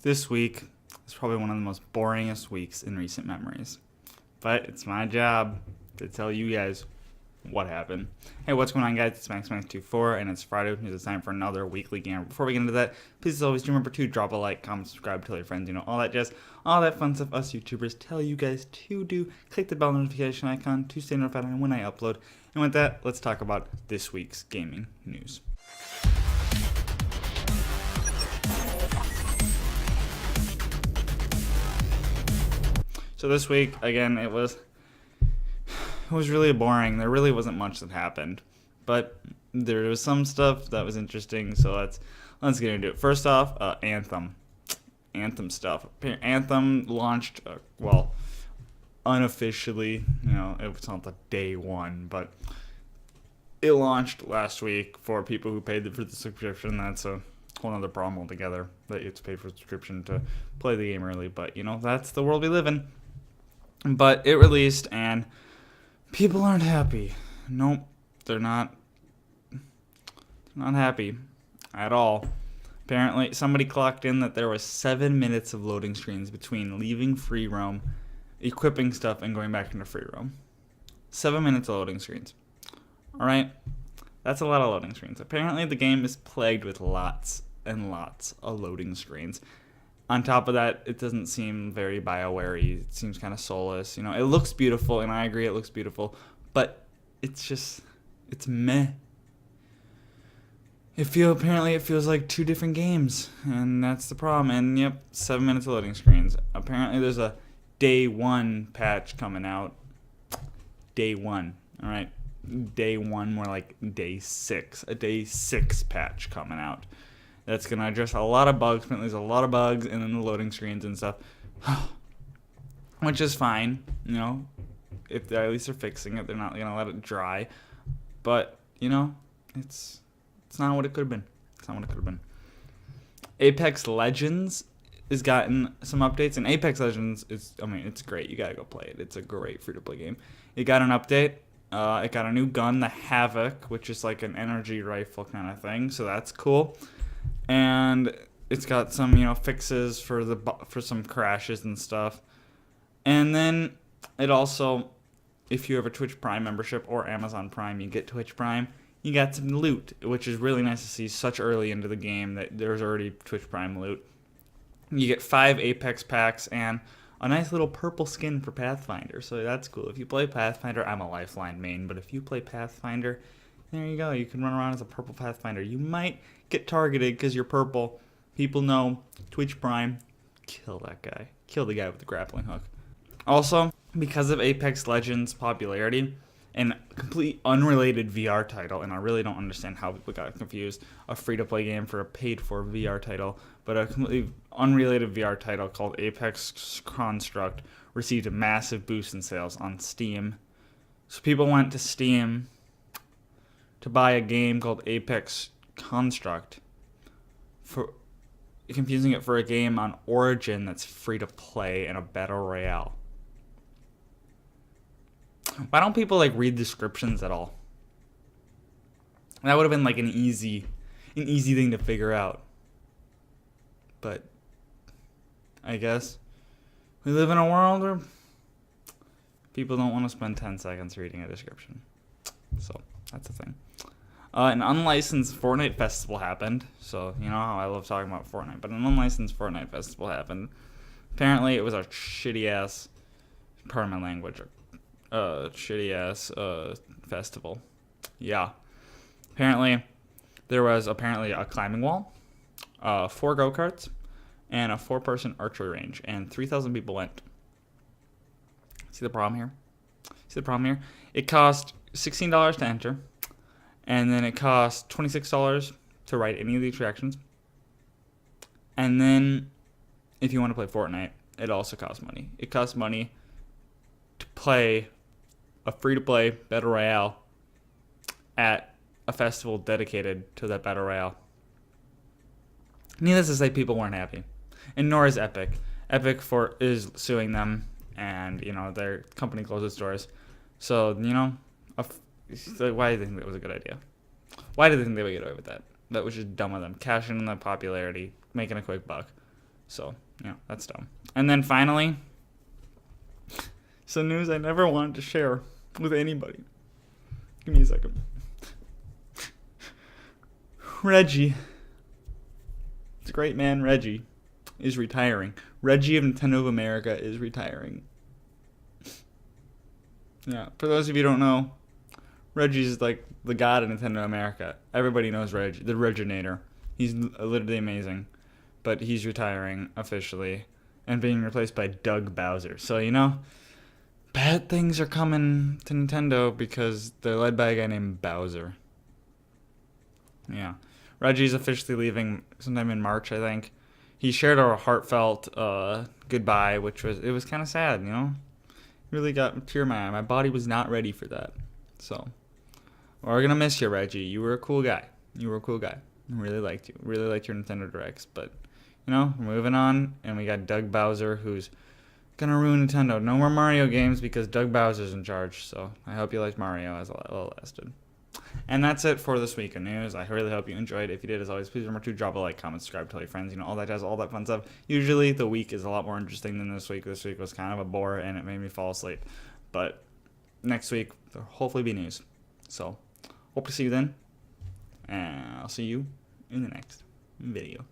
This week is probably one of the most boringest weeks in recent memories. But it's my job to tell you guys what happened. Hey, what's going on, guys? It's Max24, and it's Friday, which is time for another weekly game. Before we get into that, please as always do remember to drop a like, comment, subscribe, tell your friends, all that jazz, all that fun stuff us YouTubers tell you guys to do. Click the bell notification icon to stay notified when I upload. And with that, let's talk about this week's gaming news. So this week, again, it was really boring. There really wasn't much that happened, but there was some stuff that was interesting. So let's get into it. First off, Anthem stuff. Anthem launched unofficially. It was not the day one, but it launched last week for people who paid for the subscription. That's a whole other problem altogether, that you have to pay for a subscription to play the game early. But that's the world we live in. But it released, and people aren't happy. Nope, they're not happy at all. Apparently, somebody clocked in that there was 7 minutes of loading screens between leaving free roam, equipping stuff, and going back into free roam. 7 minutes of loading screens. All right, that's a lot of loading screens. Apparently, the game is plagued with lots and lots of loading screens. On top of that, it doesn't seem very BioWare-y. It seems kind of soulless. It looks beautiful, and I agree it looks beautiful, but it's meh. Apparently it feels like two different games, and that's the problem. And yep, 7 minutes of loading screens. Apparently there's a day one patch coming out. Day one, all right? Day one, more like day 6. A day 6 patch coming out. That's going to address a lot of bugs. Apparently there's a lot of bugs in the loading screens and stuff. Which is fine, if at least they're fixing it. They're not going to let it dry. But, it's not what it could have been. It's not what it could have been. Apex Legends has gotten some updates. And Apex Legends it's great. You got to go play it. It's a great free-to-play game. It got an update. It got a new gun, the Havoc, which is like an energy rifle kind of thing. So that's cool. And it's got some, fixes for some crashes and stuff. And then it also, if you have a Twitch Prime membership or Amazon Prime, you get Twitch Prime. You got some loot, which is really nice to see such early into the game that there's already Twitch Prime loot. You get 5 Apex packs and a nice little purple skin for Pathfinder. So that's cool. If you play Pathfinder, I'm a Lifeline main, but if you play Pathfinder, there you go. You can run around as a purple Pathfinder. You might get targeted because you're purple. People know Twitch Prime. Kill that guy. Kill the guy with the grappling hook. Also, because of Apex Legends' popularity, and complete unrelated VR title, and I really don't understand how people got confused, a free-to-play game for a paid-for VR title, but a completely unrelated VR title called Apex Construct received a massive boost in sales on Steam. So people went to Steam to buy a game called Apex Construct, for confusing it for a game on Origin that's free to play in a battle royale. Why don't people read descriptions at all? That would have been an easy thing to figure out. But I guess we live in a world where people don't want to spend 10 seconds reading a description. So that's the thing. An unlicensed Fortnite festival happened. So, you know how I love talking about Fortnite. But an unlicensed Fortnite festival happened. Apparently, it was a shitty-ass, pardon my language, shitty-ass festival. Yeah. Apparently, there was a climbing wall, 4 go-karts, and a 4-person archery range. And 3,000 people went. See the problem here? It cost $16 to enter. And then it costs $26 to ride any of the attractions. And then, if you want to play Fortnite, it also costs money. It costs money to play a free-to-play Battle Royale at a festival dedicated to that Battle Royale. Needless to say, people weren't happy. And nor is Epic. Epic is suing them, and, their company closed its doors. So, why do they think that was a good idea? Why do they think they would get away with that? That was just dumb of them. Cashing in the popularity, making a quick buck. So, that's dumb. And then finally, some news I never wanted to share with anybody. Give me a second. Reggie, the great man Reggie, is retiring. Reggie of Nintendo of America is retiring. Yeah, for those of you who don't know, Reggie's like the god of Nintendo of America. Everybody knows Reggie, the Reginator. He's literally amazing. But he's retiring officially and being replaced by Doug Bowser. So, bad things are coming to Nintendo because they're led by a guy named Bowser. Yeah. Reggie's officially leaving sometime in March, I think. He shared a heartfelt goodbye, which was kind of sad, Really got a tear in my eye. My body was not ready for that. So, we're going to miss you, Reggie. You were a cool guy. I really liked you. Really liked your Nintendo Directs. But, we're moving on. And we got Doug Bowser, who's going to ruin Nintendo. No more Mario games because Doug Bowser's in charge. So, I hope you liked Mario as well as did. And that's it for this week of news. I really hope you enjoyed. If you did, as always, please remember to drop a like, comment, subscribe, tell your friends, all that jazz, all that fun stuff. Usually the week is a lot more interesting than this week. This week was kind of a bore, and it made me fall asleep. But next week, there'll hopefully be news. So, hope to see you then, and I'll see you in the next video.